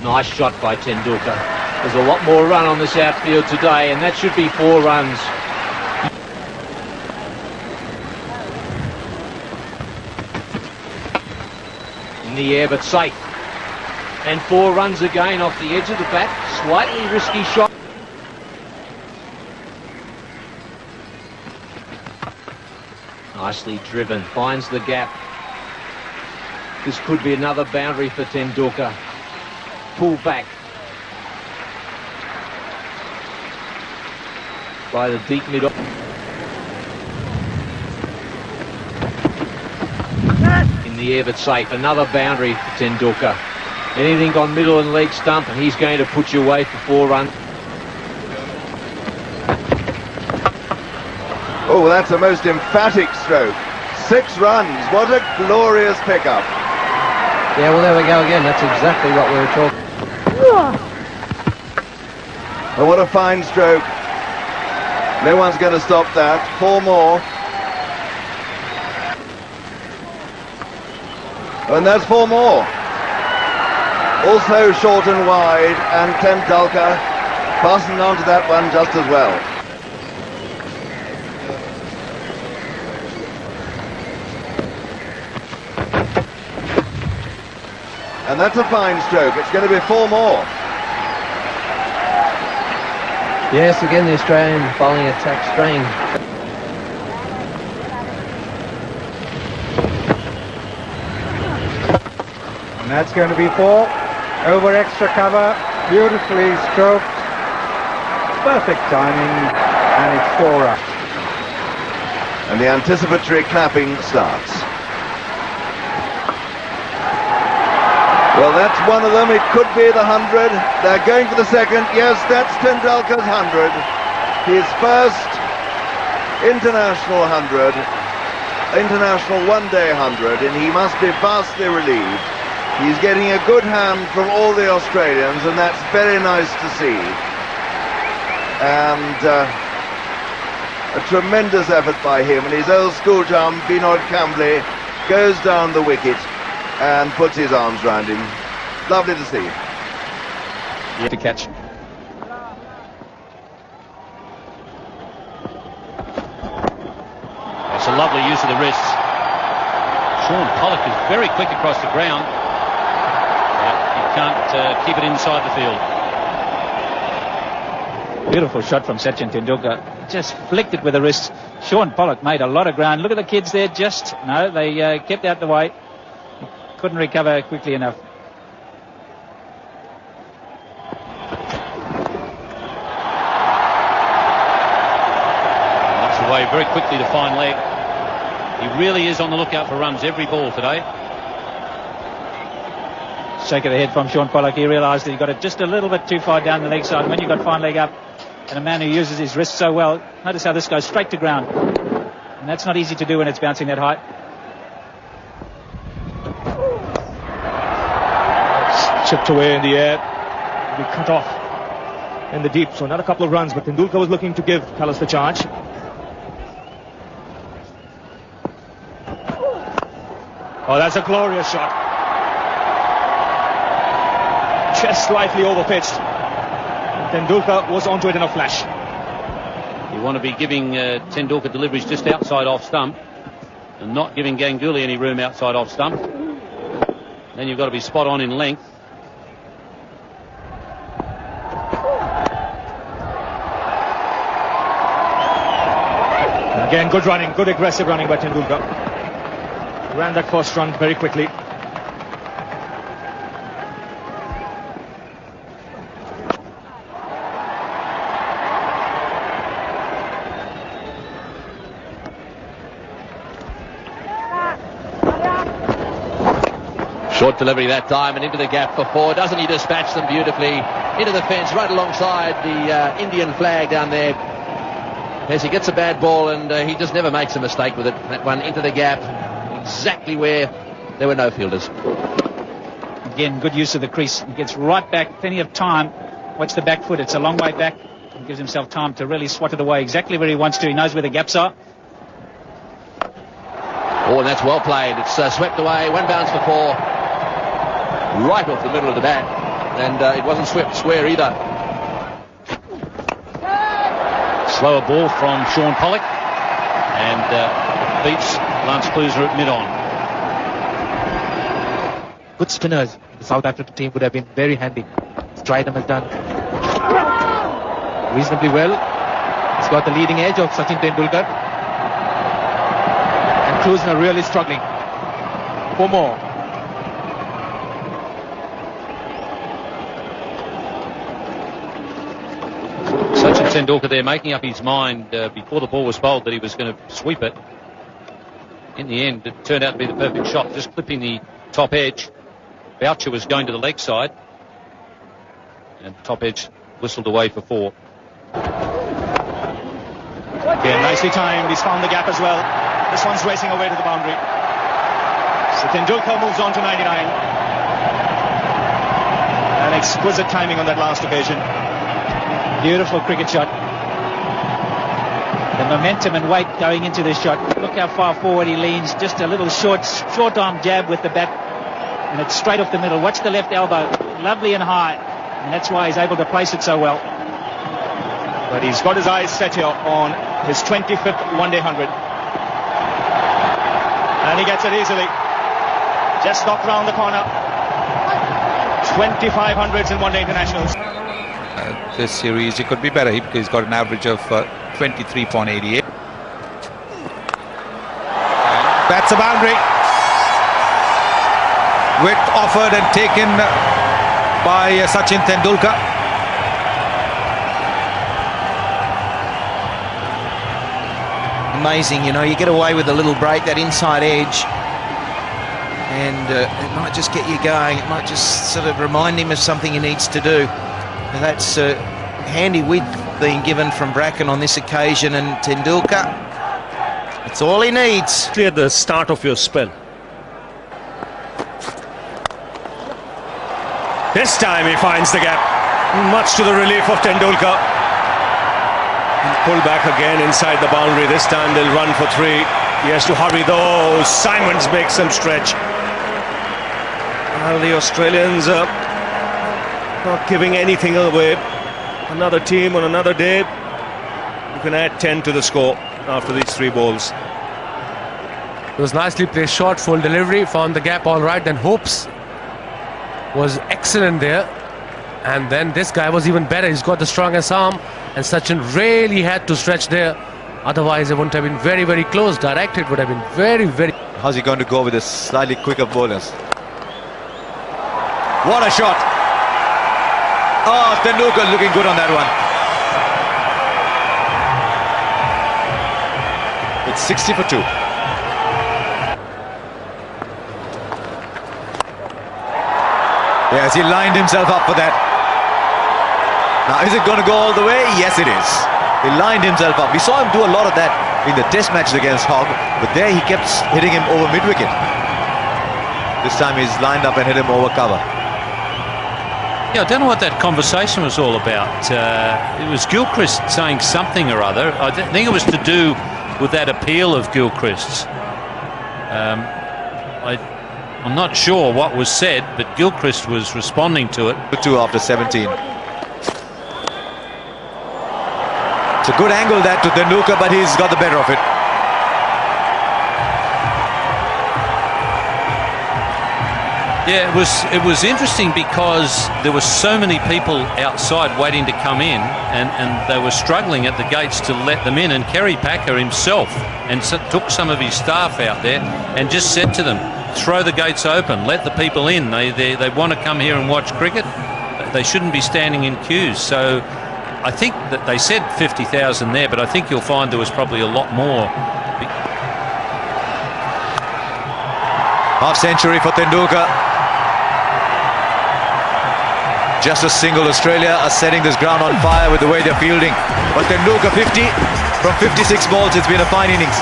Nice shot by Tendulkar. There's a lot more run on this outfield today, and that should be 4 runs. In the air, but safe. And 4 runs again off the edge of the bat. Slightly risky shot. Nicely driven, finds the gap. This could be another boundary for Tendulkar. Pull back by the deep mid. In the air, but safe. Another boundary for Tendulkar. Anything on middle and leg stump, and he's going to put you away for 4 runs. Oh, that's a most emphatic stroke. 6 runs. What a glorious pickup. Yeah, well, there we go again. That's exactly what we were talking. Oh, what a fine stroke. No one's going to stop that. 4 more. And that's 4 more. Also short and wide, and Tendulkar passing on to that one just as well. And that's a fine stroke. It's going to be 4 more. Yes, again the Australian bowling attack string. And that's going to be 4. Over extra cover, beautifully stroked. Perfect timing, and it's 4 up. And the anticipatory clapping starts. Well, that's one of them. It could be the 100. They're going for the second. Yes, that's Tendulkar's 100. His first international 100. International one-day 100. And he must be vastly relieved. He's getting a good hand from all the Australians, and that's very nice to see. And a tremendous effort by him. And his old school chum, Binod Kambli, goes down the wicket and puts his arms round him. Lovely to see. Yeah. To catch. It's a lovely use of the wrists. Sean Pollock is very quick across the ground. But he can't keep it inside the field. Beautiful shot from Sachin Tendulkar. Just flicked it with the wrist. Sean Pollock made a lot of ground. Look at the kids there. They kept out the way. Couldn't recover quickly enough. Knocks away very quickly to fine leg. He really is on the lookout for runs every ball today. Shake of the head from Sean Pollock. He realised that he got it just a little bit too far down the leg side. When you've got fine leg up and a man who uses his wrist so well, notice how this goes straight to ground. And that's not easy to do when it's bouncing that high. Chipped away in the air, be cut off in the deep, so another couple of runs, but Tendulkar was looking to give Cullis the charge. Oh, that's a glorious shot. Just slightly overpitched. Tendulkar was onto it in a flash. You want to be giving Tendulkar deliveries just outside off stump and not giving Ganguly any room outside off stump. Then you've got to be spot on in length. Again, good running, good aggressive running by Tendulkar. Ran that first run very quickly. Short delivery that time and into the gap for 4. Doesn't he dispatch them beautifully into the fence right alongside the Indian flag down there. As he gets a bad ball, and he just never makes a mistake with it. That one into the gap, exactly where there were no fielders. Again, good use of the crease. He gets right back, plenty of time. Watch the back foot, it's a long way back. He gives himself time to really swat it away exactly where he wants to. He knows where the gaps are. Oh, and that's well played. It's swept away, 1 bounce for 4. Right off the middle of the bat. and it wasn't swept square either. Slower ball from Sean Pollock, and beats Lance Kluser at mid-on. Good spinners. The South African team would have been very handy. Stridham has done reasonably well. He's got the leading edge of Sachin Tendulkar. And Kluser really struggling. 4 more. Sachin Tendulkar there making up his mind before the ball was bowled that he was going to sweep it. In the end, it turned out to be the perfect shot, just clipping the top edge. Boucher was going to the leg side, and the top edge whistled away for 4. Yeah, nicely timed. He's found the gap as well. This one's racing away to the boundary. So Tendulkar moves on to 99. An exquisite timing on that last occasion. Beautiful cricket shot. The momentum and weight going into this shot. Look how far forward he leans. Just a little short arm jab with the bat. And it's straight off the middle. Watch the left elbow. Lovely and high. And that's why he's able to place it so well. But he's got his eyes set here on his 25th one-day 100. And he gets it easily. Just knocked round the corner. 25 hundreds in one-day internationals. This series, it could be better. He's got an average of 23.88. That's a boundary. Width offered and taken by Sachin Tendulkar. Amazing, you know, you get away with a little break, that inside edge, and it might just get you going. It might just sort of remind him of something he needs to do. And that's handy width being given from Bracken on this occasion, and Tendulkar, it's all he needs. Clear the start of your spell. This time he finds the gap, much to the relief of Tendulkar. Pull back again inside the boundary. This time they'll run for 3. He has to hurry though. Simons makes some stretch. Well, the Australians are not giving anything away. Another team on another day, you can add 10 to the score after these 3 balls. It was nicely placed shot, full delivery, found the gap all right. Then Hopes was excellent there, and then this guy was even better. He's got the strongest arm, and Sachin really had to stretch there. Otherwise it wouldn't have been very, very close. Directed would have been very, very... How's he going to go with the slightly quicker bowlers? What a shot! Oh, Tendulkar looking good on that one. It's 60 for 2. Yes, he lined himself up for that. Now, is it going to go all the way? Yes, it is. He lined himself up. We saw him do a lot of that in the test matches against Hogg, but there he kept hitting him over mid-wicket. This time he's lined up and hit him over cover. Yeah, I don't know what that conversation was all about. It was Gilchrist saying something or other. I think it was to do with that appeal of Gilchrist's. I'm not sure what was said, but Gilchrist was responding to it. 2 after 17. It's a good angle that to Tendulkar, but he's got the better of it. Yeah, it was interesting because there were so many people outside waiting to come in, and they were struggling at the gates to let them in. And Kerry Packer himself took some of his staff out there and just said to them, throw the gates open, let the people in. They want to come here and watch cricket. They shouldn't be standing in queues. So I think that they said 50,000 there, but I think you'll find there was probably a lot more. Half century for Tendulkar. Just a single. Australia are setting this ground on fire with the way they're fielding. But Tendulkar 50 from 56 balls. It's been a fine innings.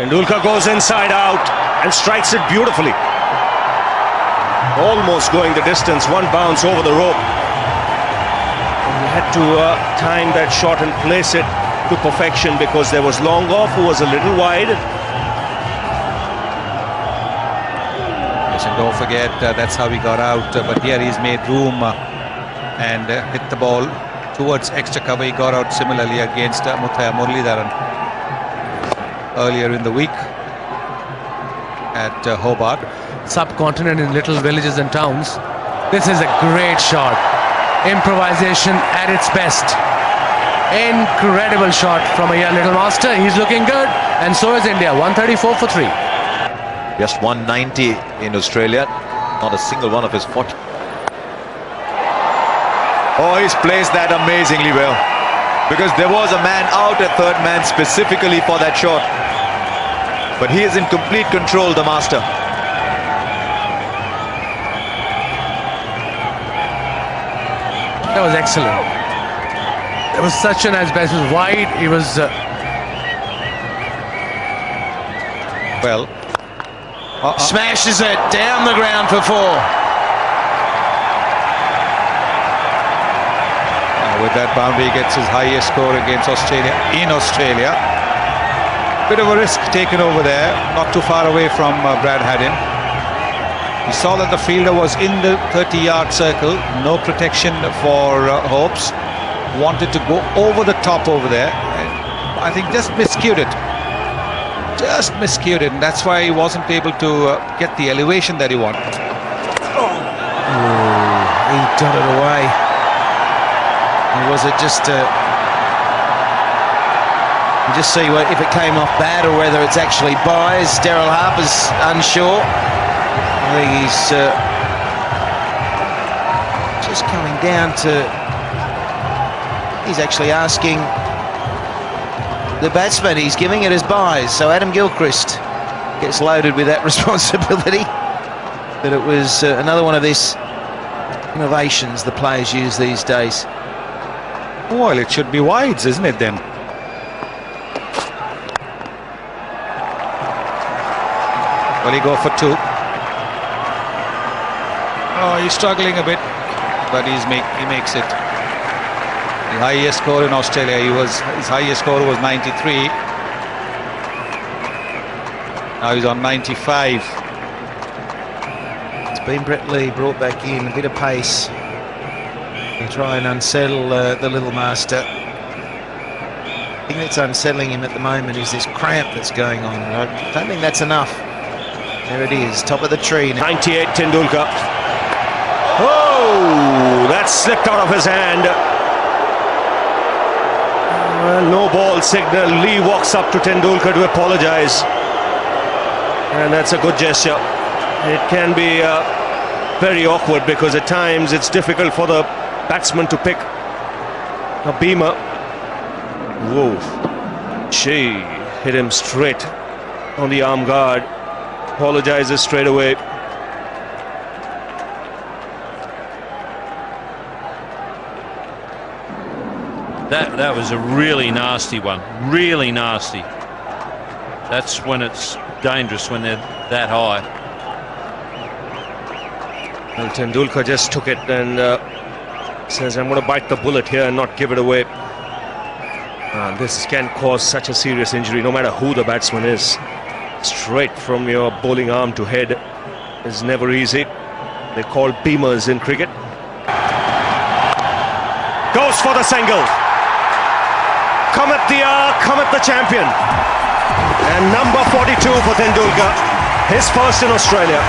Tendulkar goes inside out and strikes it beautifully. Almost going the distance, 1 bounce over the rope. And he had to time that shot and place it to perfection because there was long off, who was a little wide. Don't forget that's how he got out. But here he's made room and hit the ball towards extra cover. He got out similarly against Muthaiya Muralidharan earlier in the week at Hobart. Subcontinent in little villages and towns. This is a great shot. Improvisation at its best. Incredible shot from a young little master. He's looking good, and so is India. 134 for 3. Just 190 in Australia. Not a single one of his 40. Oh, he's placed that amazingly well. Because there was a man out at third man specifically for that shot. But he is in complete control, the master. That was excellent. It was such a nice base. It was wide. He was well. Smashes it down the ground for 4. With that boundary, he gets his highest score against Australia in Australia. Bit of a risk taken over there, not too far away from Brad Haddin. He saw that the fielder was in the 30-yard circle, no protection for Hopes. Wanted to go over the top over there. I think just miscued it. Just miscued it, and that's why he wasn't able to get the elevation that he wanted. He dotted away. Or was it just you just see if it came off bad or whether it's actually buys. Daryl Harper's unsure. I think he's just coming down to. He's actually asking the batsman. He's giving it as buys. So Adam Gilchrist gets loaded with that responsibility. But it was another one of these innovations the players use these days. Well, it should be wides, isn't it then? Will he go for 2? Oh, he's struggling a bit, but he makes it. The highest score in Australia, his highest score was 93. Now he's on 95. It's been Brett Lee brought back in, a bit of pace. And try and unsettle the little master. The thing that's unsettling him at the moment is this cramp that's going on. I don't think that's enough. There it is, top of the tree. 98 Tendulkar. Oh, that slipped out of his hand. No ball signal. Lee walks up to Tendulkar to apologise. And that's a good gesture. It can be very awkward because at times it's difficult for the batsman to pick a beamer. Whoa. She hit him straight on the arm guard. Apologizes straight away. That was a really nasty one. Really nasty. That's when it's dangerous, when they're that high. Well, Tendulkar just took it and says, I'm going to bite the bullet here and not give it away. This can cause such a serious injury, no matter who the batsman is. Straight from your bowling arm to head is never easy. They're called beamers in cricket. Goes for the single. Comet the hour, Comet the champion. And number 42 for Tendulkar, his first in Australia.